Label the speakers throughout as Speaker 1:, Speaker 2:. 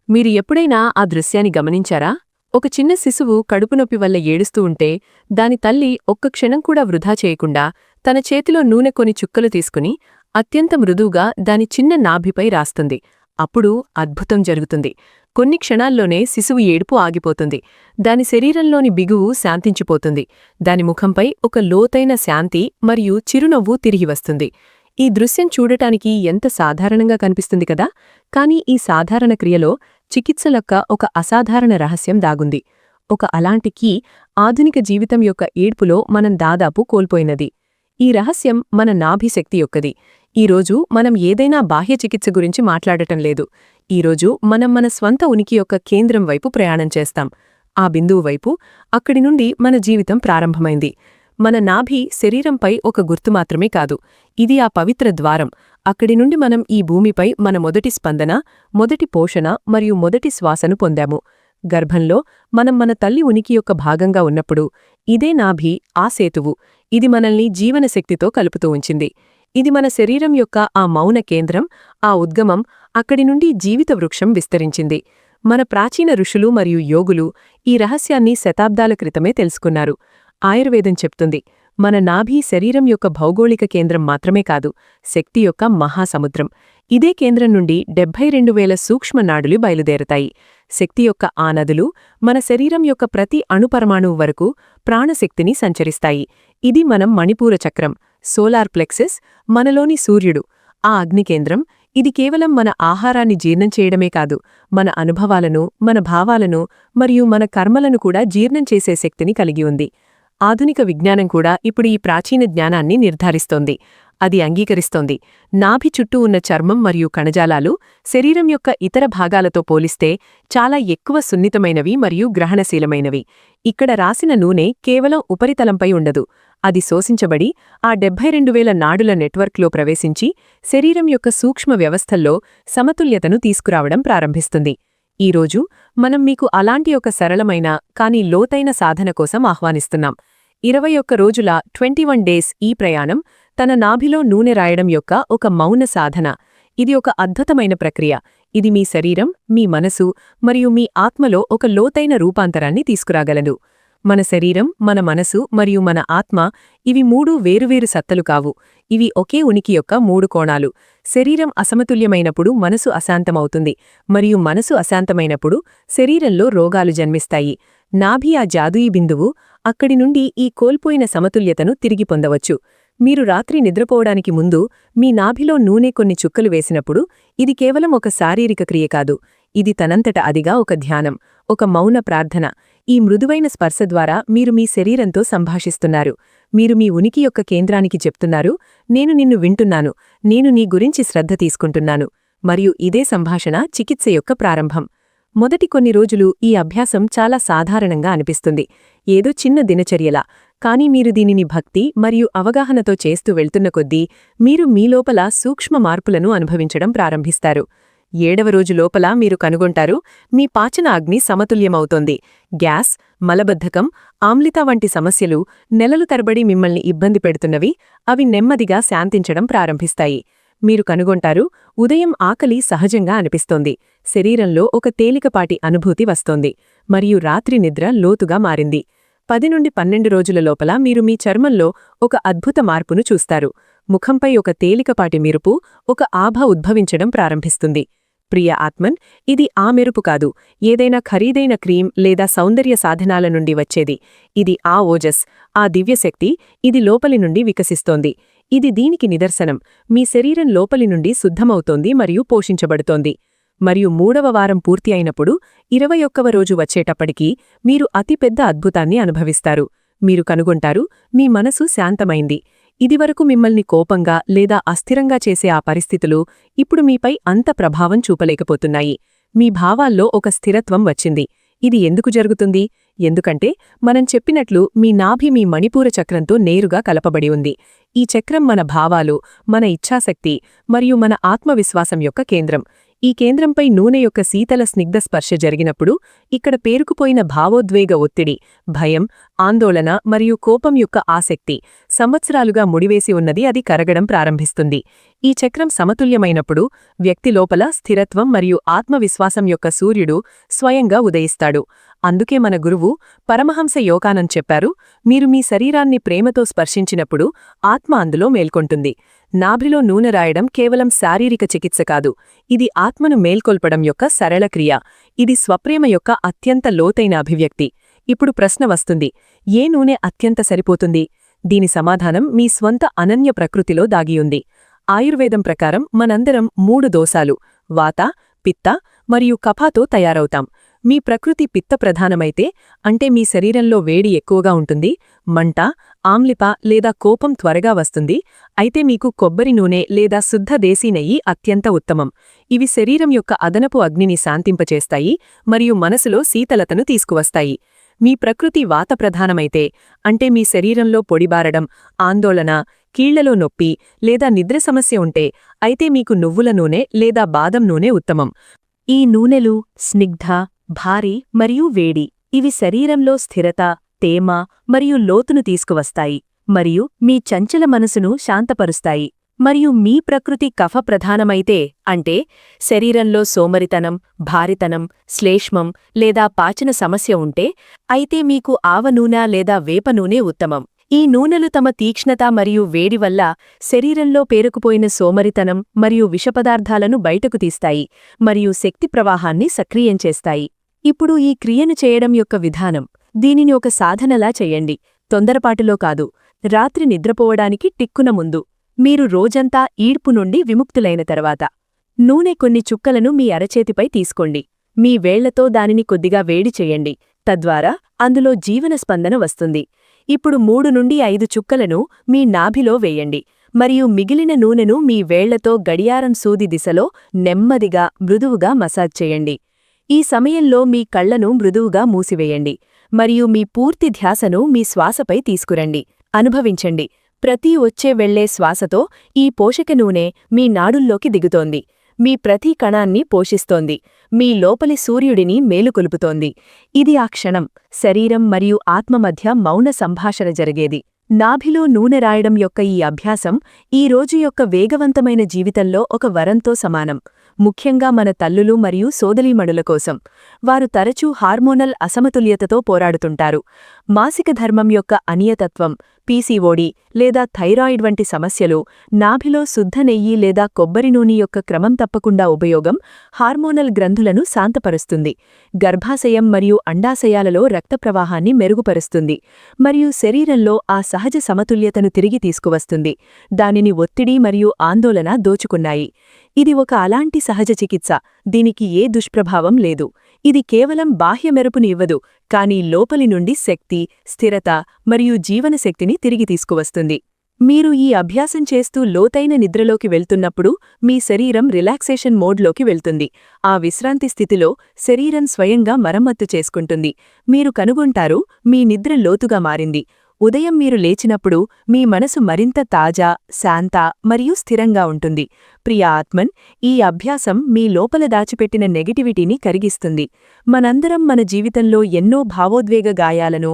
Speaker 1: మీరు ఎప్పుడైనా ఆ దృశ్యాన్ని గమనించారా? ఒక చిన్న శిశువు కడుపునొప్పి వల్ల ఏడుస్తూ ఉంటే, దాని తల్లి ఒక్క క్షణం కూడా వృధా చేయకుండా తన చేతిలో నూనె కొన్ని చుక్కలు తీసుకుని అత్యంత మృదువుగా దాని చిన్న నాభిపై రాస్తుంది. అప్పుడు అద్భుతం జరుగుతుంది. కొన్ని క్షణాల్లోనే శిశువు ఏడుపు ఆగిపోతుంది. దాని శరీరంలోని బిగువు శాంతించిపోతుంది. దాని ముఖంపై ఒక లోతైన శాంతి మరియు చిరునవ్వు తిరిగి వస్తుంది. ఈ దృశ్యం చూడటానికి ఎంత సాధారణంగా కనిపిస్తుంది కదా, కానీ ఈ సాధారణ క్రియలో చికిత్సలొక్క ఒక అసాధారణ రహస్యం దాగుంది. ఒక అలాంటి కీ ఆధునిక జీవితం యొక్క ఏడ్పులో మనం దాదాపు కోల్పోయినది. ఈ రహస్యం మన నాభిశక్తి యొక్కది. ఈరోజు మనం ఏదైనా బాహ్య చికిత్స గురించి మాట్లాడటం లేదు. ఈరోజు మనం మన స్వంత ఉనికి యొక్క కేంద్రం వైపు ప్రయాణం చేస్తాం. ఆ బిందువు వైపు, అక్కడి నుండి మన జీవితం ప్రారంభమైంది. మన నాభి శరీరంపై ఒక గుర్తు మాత్రమే కాదు, ఇది ఆ పవిత్ర ద్వారం. అక్కడి నుండి మనం ఈ భూమిపై మన మొదటి స్పందన, మొదటి పోషణ మరియు మొదటి శ్వాసను పొందాము. గర్భంలో మనం మన తల్లి ఉనికి యొక్క భాగంగా ఉన్నప్పుడు ఇదే నాభి ఆ సేతువు. ఇది మనల్ని జీవనశక్తితో కలుపుతూ ఉంచింది. ఇది మన శరీరం యొక్క ఆ మౌన కేంద్రం, ఆ ఉద్గమం. అక్కడి నుండి జీవిత వృక్షం విస్తరించింది. మన ప్రాచీన ఋషులు మరియు యోగులు ఈ రహస్యాన్ని శతాబ్దాల క్రితమే తెలుసుకున్నారు. ఆయుర్వేదం చెప్తుంది, మన నాభి శరీరం యొక్క భౌగోళిక కేంద్రం మాత్రమే కాదు, శక్తి యొక్క మహాసముద్రం. ఇదే కేంద్రం నుండి 72,000 సూక్ష్మ నాడులు బయలుదేరతాయి. శక్తి యొక్క ఆ నదులు మన శరీరం యొక్క ప్రతి అణుపరమాణువు వరకు ప్రాణశక్తిని సంచరిస్తాయి. ఇది మనం మణిపూర చక్రం, సోలార్ ప్లెక్సెస్, మనలోని సూర్యుడు, ఆ అగ్నికేంద్రం. ఇది కేవలం మన ఆహారాన్ని జీర్ణం చేయడమే కాదు, మన అనుభవాలను, మన భావాలను మరియు మన కర్మలను కూడా జీర్ణం చేసే శక్తిని కలిగి ఉంది. ఆధునిక విజ్ఞానం కూడా ఇప్పుడు ఈ ప్రాచీన జ్ఞానాన్ని నిర్ధారిస్తోంది. అది అంగీకరిస్తోంది. నాభి చుట్టూ ఉన్న చర్మం మరియు కణజాలాలు శరీరం యొక్క ఇతర భాగాలతో పోలిస్తే చాలా ఎక్కువ సున్నితమైనవి మరియు గ్రహణశీలమైనవి. ఇక్కడ రాసిన నూనె కేవలం ఉపరితలంపై ఉండదు. అది శోషించబడి ఆ 72,000 నాడుల నెట్వర్క్లో ప్రవేశించి శరీరం యొక్క సూక్ష్మ వ్యవస్థల్లో సమతుల్యతను తీసుకురావడం ప్రారంభిస్తుంది. ఈరోజు మనం మీకు అలాంటి ఒక సరళమైన కానీ లోతైన సాధన కోసం ఆహ్వానిస్తున్నాం. 21 రోజుల 21 డేస్ ఈ ప్రయాణం తన నాభిలో నూనె రాయడం యొక్క ఒక మౌన సాధన. ఇది ఒక అద్భుతమైన ప్రక్రియ. ఇది మీ శరీరం, మీ మనసు మరియు మీ ఆత్మలో ఒక లోతైన రూపాంతరాన్ని తీసుకురాగలదు. మన శరీరం, మన మనసు మరియు మన ఆత్మ, ఇవి మూడు వేరువేరు సత్తలు కావు. ఇవి ఒకే ఉనికి యొక్క మూడు కోణాలు. శరీరం అసమతుల్యమైనప్పుడు మనసు అశాంతమవుతుంది, మరియు మనసు అశాంతమైనప్పుడు శరీరంలో రోగాలు జన్మిస్తాయి. నాభి ఆ జాదూయి బిందువు. అక్కడి నుండి ఈ కోల్పోయిన సమతుల్యతను తిరిగి పొందవచ్చు. మీరు రాత్రి నిద్రపోవడానికి ముందు మీ నాభిలో నూనె కొన్ని చుక్కలు వేసినప్పుడు ఇది కేవలం ఒక శారీరక క్రియ కాదు. ఇది తనంతట అదిగా ఒక ధ్యానం, ఒక మౌన ప్రార్థన. ఈ మృదువైన స్పర్శ ద్వారా మీరు మీ శరీరంతో సంభాషిస్తున్నారు. మీరు మీ ఉనికి యొక్క కేంద్రానికి చెప్తున్నారు, నేను నిన్ను వింటున్నాను, నేను నీ గురించి శ్రద్ధ తీసుకుంటున్నాను. మరియు ఇదే సంభాషణ చికిత్స యొక్క ప్రారంభం. మొదటి కొన్ని రోజులు ఈ అభ్యాసం చాలా సాధారణంగా అనిపిస్తుంది, ఏదో చిన్న దినచర్యలా. కానీ మీరు దీనిని భక్తి మరియు అవగాహనతో చేస్తూ వెళ్తున్న కొద్దీ మీరు మీలోపల సూక్ష్మ మార్పులను అనుభవించడం ప్రారంభిస్తారు. 7వ రోజు లోపల మీరు కనుగొంటారు, మీ పాచన అగ్ని సమతుల్యమవుతోంది. గ్యాస్, మలబద్ధకం, ఆమ్లిత వంటి సమస్యలు నెలలు తరబడి మిమ్మల్ని ఇబ్బంది పెడుతున్నవి, అవి నెమ్మదిగా శాంతించడం ప్రారంభిస్తాయి. మీరు కనుగొంటారు, ఉదయం ఆకలి సహజంగా అనిపిస్తోంది, శరీరంలో ఒక తేలికపాటి అనుభూతి వస్తోంది, మరియు రాత్రి నిద్ర లోతుగా మారింది. 10 నుండి 12 రోజుల లోపల మీరు మీ చర్మంలో ఒక అద్భుత మార్పును చూస్తారు. ముఖంపై ఒక తేలికపాటి మెరుపు, ఒక ఆభ ఉద్భవించడం ప్రారంభిస్తుంది. ప్రియ ఆత్మన్, ఇది ఆ మెరుపు కాదు, ఏదైనా ఖరీదైన క్రీం లేదా సౌందర్య సాధనాల నుండి వచ్చేది. ఇది ఆ ఓజస్, ఆ దివ్యశక్తి. ఇది లోపలి నుండి వికసిస్తోంది. ఇది దీనికి నిదర్శనం. మీ శరీరం లోపలి నుండి శుద్ధమవుతోంది మరియు పోషించబడుతోంది. మరియు 3వ వారం పూర్తి అయినప్పుడు 21వ రోజు వచ్చేటప్పటికీ మీరు అతిపెద్ద అద్భుతాన్ని అనుభవిస్తారు. మీరు కనుగొంటారు, మీ మనసు శాంతమైంది. ఇదివరకు మిమ్మల్ని కోపంగా లేదా అస్థిరంగా చేసే ఆ పరిస్థితులు ఇప్పుడు మీపై అంత ప్రభావం చూపలేకపోతున్నాయి. మీ భావాల్లో ఒక స్థిరత్వం వచ్చింది. ఇది ఎందుకు జరుగుతుంది? ఎందుకంటే మనం చెప్పినట్లు మీ నాభి మీ మణిపూర చక్రంతో నేరుగా కలపబడి ఉంది. ఈ చక్రం మన భావాలు, మన ఇచ్ఛాశక్తి మరియు మన ఆత్మవిశ్వాసం యొక్క కేంద్రం. ఈ కేంద్రంపై నూనె యొక్క శీతల స్నిగ్ధ స్పర్శ జరిగినప్పుడు ఇక్కడ పేరుకుపోయిన భావోద్వేగ ఒత్తిడి, భయం, ఆందోళన మరియు కోపం యొక్క ఆసక్తి సంవత్సరాలుగా ముడివేసి ఉన్నది అది కరగడం ప్రారంభిస్తుంది. ఈ చక్రం సమతుల్యమైనప్పుడు వ్యక్తి లోపల స్థిరత్వం మరియు ఆత్మవిశ్వాసం యొక్క సూర్యుడు స్వయంగా ఉదయిస్తాడు. అందుకే మన గురువు పరమహంస యోగానంద్ చెప్పారు, మీరు మీ శరీరాన్ని ప్రేమతో స్పర్శించినప్పుడు ఆత్మ అందులో మేల్కొంటుంది. నాభిలో నూనె రాయడం కేవలం శారీరక చికిత్స కాదు, ఇది ఆత్మను మేల్కొల్పడం యొక్క సరళ క్రియ. ఇది స్వప్రేమ యొక్క అత్యంత లోతైన అభివ్యక్తి. ఇప్పుడు ప్రశ్న వస్తుంది, ఏ నూనె అత్యంత సరిపోతుంది? దీని సమాధానం మీ స్వంత అనన్య ప్రకృతిలో దాగియుంది. ఆయుర్వేదం ప్రకారం మనందరం 3 దోషాలు వాత, పిత్త మరియు కఫాతో తయారవుతాం. మీ ప్రకృతి పిత్త ప్రధానమైతే, అంటే మీ శరీరంలో వేడి ఎక్కువగా ఉంటుంది, మంట, ఆమ్లిప లేదా కోపం త్వరగా వస్తుంది, అయితే మీకు కొబ్బరి నూనె లేదా శుద్ధ దేశీ నెయ్యి అత్యంత ఉత్తమం. ఇవి శరీరం యొక్క అదనపు అగ్నిని శాంతింపచేస్తాయి మరియు మనసులో శీతలతను తీసుకువస్తాయి. మీ ప్రకృతి వాత ప్రధానమైతే, అంటే మీ శరీరంలో పొడిబారడం, ఆందోళన, కీళ్లలో నొప్పి లేదా నిద్ర సమస్య ఉంటే, అయితే మీకు నువ్వుల నూనె లేదా బాదం నూనె ఉత్తమం. ఈ నూనెలు స్నిగ్ధ, భారీ మరియు వేడి. ఇవి శరీరంలో స్థిరత, తేమ మరియు లోతును తీసుకువస్తాయి మరియు మీ చంచల మనసును శాంతపరుస్తాయి. మరియు మీ ప్రకృతి కఫ ప్రధానమైతే, అంటే శరీరంలో సోమరితనం, భారితనం, శ్లేష్మం లేదా పాచన సమస్య ఉంటే, అయితే మీకు ఆవ నూనె లేదా వేప నూనె ఉత్తమం. ఈ నూనెలు తమ తీక్ష్ణత మరియు వేడి వల్ల శరీరంలో పేరుకుపోయిన సోమరితనం మరియు విషపదార్థాలను బయటకు తీస్తాయి మరియు శక్తి ప్రవాహాన్ని సక్రియం చేస్తాయి. ఇప్పుడు ఈ క్రియను చేయడం యొక్క విధానం. దీనిని ఒక సాధనలా చెయ్యండి, తొందరపాటులో కాదు. రాత్రి నిద్రపోవడానికి టిక్కున ముందు, మీరు రోజంతా ఈడ్పు నుండి విముక్తులైన తర్వాత, నూనె కొన్ని చుక్కలను మీ అరచేతిపై తీసుకోండి. మీ వేళ్లతో దానిని కొద్దిగా వేడి చెయ్యండి, తద్వారా అందులో జీవన స్పందన వస్తుంది. ఇప్పుడు 3 నుండి 5 చుక్కలను మీ నాభిలో వేయండి మరియు మిగిలిన నూనెను మీ వేళ్లతో గడియారం సూది దిశలో నెమ్మదిగా, మృదువుగా మసాజ్ చేయండి. ఈ సమయంలో మీ కళ్లను మృదువుగా మూసివేయండి మరియు మీ పూర్తి ధ్యాసను మీ శ్వాసపై తీసుకురండి. అనుభవించండి, ప్రతి వచ్చే వెళ్లే శ్వాసతో ఈ పోషక నూనె మీ నాడుల్లోకి దిగుతోంది, మీ ప్రతి కణాన్ని పోషిస్తోంది, మీ లోపలి సూర్యుడిని మేలుకొలుపుతోంది. ఇది ఆ క్షణం శరీరం మరియు ఆత్మ మధ్య మౌన సంభాషణ జరిగేది. నాభిలో నూనె రాయడం యొక్క ఈ అభ్యాసం ఈ రోజు యొక్క వేగవంతమైన జీవితంలో ఒక వరంతో సమానం, ముఖ్యంగా మన తల్లులు మరియు సోదరీమణుల కోసం. వారు తరచూ హార్మోనల్ అసమతుల్యతతో పోరాడుతుంటారు. మాసిక ధర్మం యొక్క అనియతత్వం, పీసీఓడీ లేదా థైరాయిడ్ వంటి సమస్యలు, నాభిలో శుద్ధ నెయ్యి లేదా కొబ్బరి నూనె యొక్క క్రమం తప్పకుండా ఉపయోగం హార్మోనల్ గ్రంథులను శాంతపరుస్తుంది, గర్భాశయం మరియు అండాశయాలలో రక్త ప్రవాహాన్ని మెరుగుపరుస్తుంది మరియు శరీరంలో ఆ సహజ సమతుల్యతను తిరిగి తీసుకువస్తుంది. దానిని ఒత్తిడి మరియు ఆందోళన దోచుకున్నాయి. ఇది ఒక అలాంటి సహజ చికిత్స, దీనికి ఏ దుష్ప్రభావం లేదు. ఇది కేవలం బాహ్య మెరుపుని ఇవ్వదు, కానీ లోపలి నుండి శక్తి, స్థిరత మరియు జీవనశక్తిని తిరిగి తీసుకువస్తుంది. మీరు ఈ అభ్యాసం చేస్తూ లోతైన నిద్రలోకి వెళ్తున్నప్పుడు మీ శరీరం రిలాక్సేషన్ మోడ్లోకి వెళ్తుంది. ఆ విశ్రాంతి స్థితిలో శరీరం స్వయంగా మరమ్మత్తు చేసుకుంటుంది. మీరు కనుగొంటారు, మీ నిద్ర లోతుగా మారింది. ఉదయం మీరు లేచినప్పుడు మీ మనసు మరింత తాజా, శాంత మరియు స్థిరంగా ఉంటుంది. ప్రియ ఆత్మన్, ఈ అభ్యాసం మీ లోపల దాచిపెట్టిన నెగటివిటీని కరిగిస్తుంది. మనందరం మన జీవితంలో ఎన్నో భావోద్వేగ గాయాలను,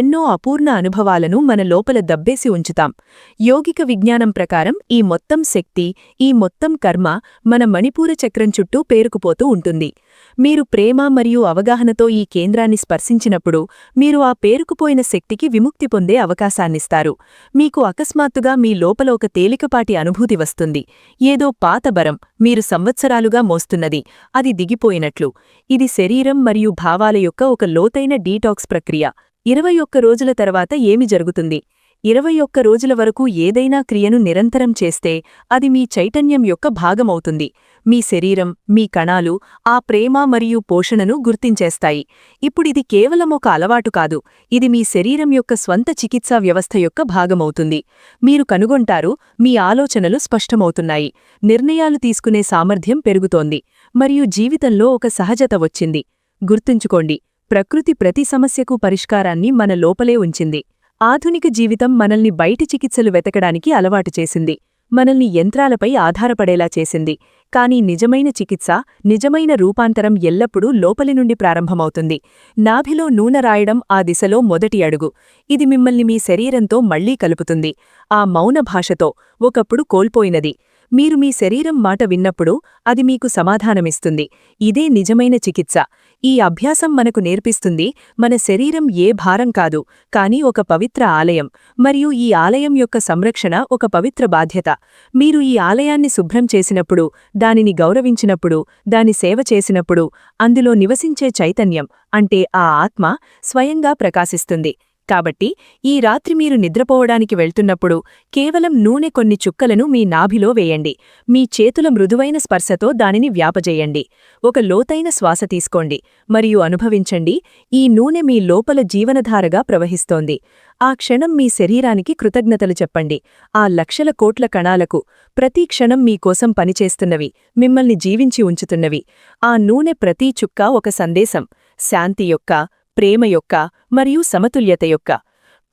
Speaker 1: ఎన్నో అపూర్ణ అనుభవాలను మన లోపల దబ్బేసి ఉంచుతాం. యోగిక విజ్ఞానం ప్రకారం ఈ మొత్తం శక్తి, ఈ మొత్తం కర్మ మన మణిపూర చక్రం చుట్టూ పేరుకుపోతూ ఉంటుంది. మీరు ప్రేమ మరియు అవగాహనతో ఈ కేంద్రాన్ని స్పర్శించినప్పుడు మీరు ఆ పేరుకుపోయిన శక్తికి విముక్తి పొందే అవకాశాన్నిస్తారు. మీకు అకస్మాత్తుగా మీ లోపల ఒక తేలికపాటి అనుభూతి వస్తుంది. ఏదో పాత బరం, మీరు సంవత్సరాలుగా మోస్తున్నది, అది దిగిపోయినట్లు. ఇది శరీరం మరియు భావాల యొక్క ఒక లోతైన డీటాక్స్ ప్రక్రియ. 21 రోజుల తర్వాత ఏమి జరుగుతుంది? 21 రోజుల వరకు ఏదైనా క్రియను నిరంతరం చేస్తే అది మీ చైతన్యం యొక్క భాగమవుతుంది. మీ శరీరం, మీ కణాలు ఆ ప్రేమ మరియు పోషణను గుర్తించేస్తాయి. ఇప్పుడిది కేవలం ఒక అలవాటు కాదు, ఇది మీ శరీరం యొక్క స్వంత చికిత్సా వ్యవస్థ యొక్క భాగమవుతుంది. మీరు కనుగొంటారు, మీ ఆలోచనలు స్పష్టమవుతున్నాయి, నిర్ణయాలు తీసుకునే సామర్థ్యం పెరుగుతోంది మరియు జీవితంలో ఒక సహజత వచ్చింది. గుర్తుంచుకోండి, ప్రకృతి ప్రతి సమస్యకు పరిష్కారాన్ని మన లోపలే ఉంచింది. ఆధునిక జీవితం మనల్ని బయటి చికిత్సలు వెతకడానికి అలవాటు చేసింది.
Speaker 2: మనల్ని యంత్రాలపై ఆధారపడేలా చేసింది. కానీ నిజమైన చికిత్స, నిజమైన రూపాంతరం ఎల్లప్పుడూ లోపలి నుండి ప్రారంభమవుతుంది. నాభిలో నూనె రాయడం ఆ దిశలో మొదటి అడుగు. ఇది మిమ్మల్ని మీ శరీరంతో మళ్లీ కలుపుతుంది. ఆ మౌన భాషతో, ఒకప్పుడు కోల్పోయినది. మీరు మీ శరీరం మాట విన్నప్పుడు అది మీకు సమాధానమిస్తుంది. ఇదే నిజమైన చికిత్స. ఈ అభ్యాసం మనకు నేర్పిస్తుంది, మన శరీరం ఏ భారం కాదు, కానీ ఒక పవిత్ర ఆలయం, మరియు ఈ ఆలయం యొక్క సంరక్షణ ఒక పవిత్ర బాధ్యత. మీరు ఈ ఆలయాన్ని శుభ్రం చేసినప్పుడు, దానిని గౌరవించినప్పుడు, దాని సేవ చేసినప్పుడు, అందులో నివసించే చైతన్యం, అంటే ఆ ఆత్మ, స్వయంగా ప్రకాశిస్తుంది. కాబట్టి ఈ రాత్రి మీరు నిద్రపోవడానికి వెళ్తున్నప్పుడు కేవలం నూనె కొన్ని చుక్కలను మీ నాభిలో వేయండి. మీ చేతుల మృదువైన స్పర్శతో దానిని వ్యాపజేయండి. ఒక లోతైన శ్వాస తీసుకోండి మరియు అనుభవించండి, ఈ నూనె మీ లోపల జీవనధారగా ప్రవహిస్తోంది. ఆ క్షణం మీ శరీరానికి కృతజ్ఞతలు చెప్పండి. ఆ లక్షల కోట్ల కణాలకు, ప్రతి క్షణం మీకోసం పనిచేస్తున్నవి, మిమ్మల్ని జీవించి ఉంచుతున్నవి. ఆ నూనె ప్రతి చుక్క ఒక సందేశం, శాంతి యొక్క, ప్రేమ యొక్క, మరియు సమతుల్యత యొక్క.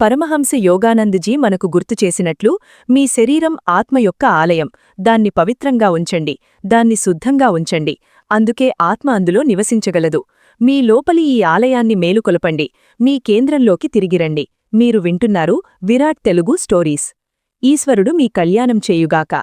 Speaker 2: పరమహంస యోగానందజీ మనకు గుర్తుచేసినట్లు, మీ శరీరం ఆత్మ యొక్క ఆలయం. దాన్ని పవిత్రంగా ఉంచండి, దాన్ని శుద్ధంగా ఉంచండి. అందుకే ఆత్మ అందులో నివసించగలదు. మీ లోపలి ఈ ఆలయాన్ని మేలుకొలపండి. మీ కేంద్రంలోకి తిరిగిరండి. మీరు వింటున్నారు విరాట్ తెలుగు స్టోరీస్. ఈశ్వరుడు మీ కళ్యాణం చేయుగాక.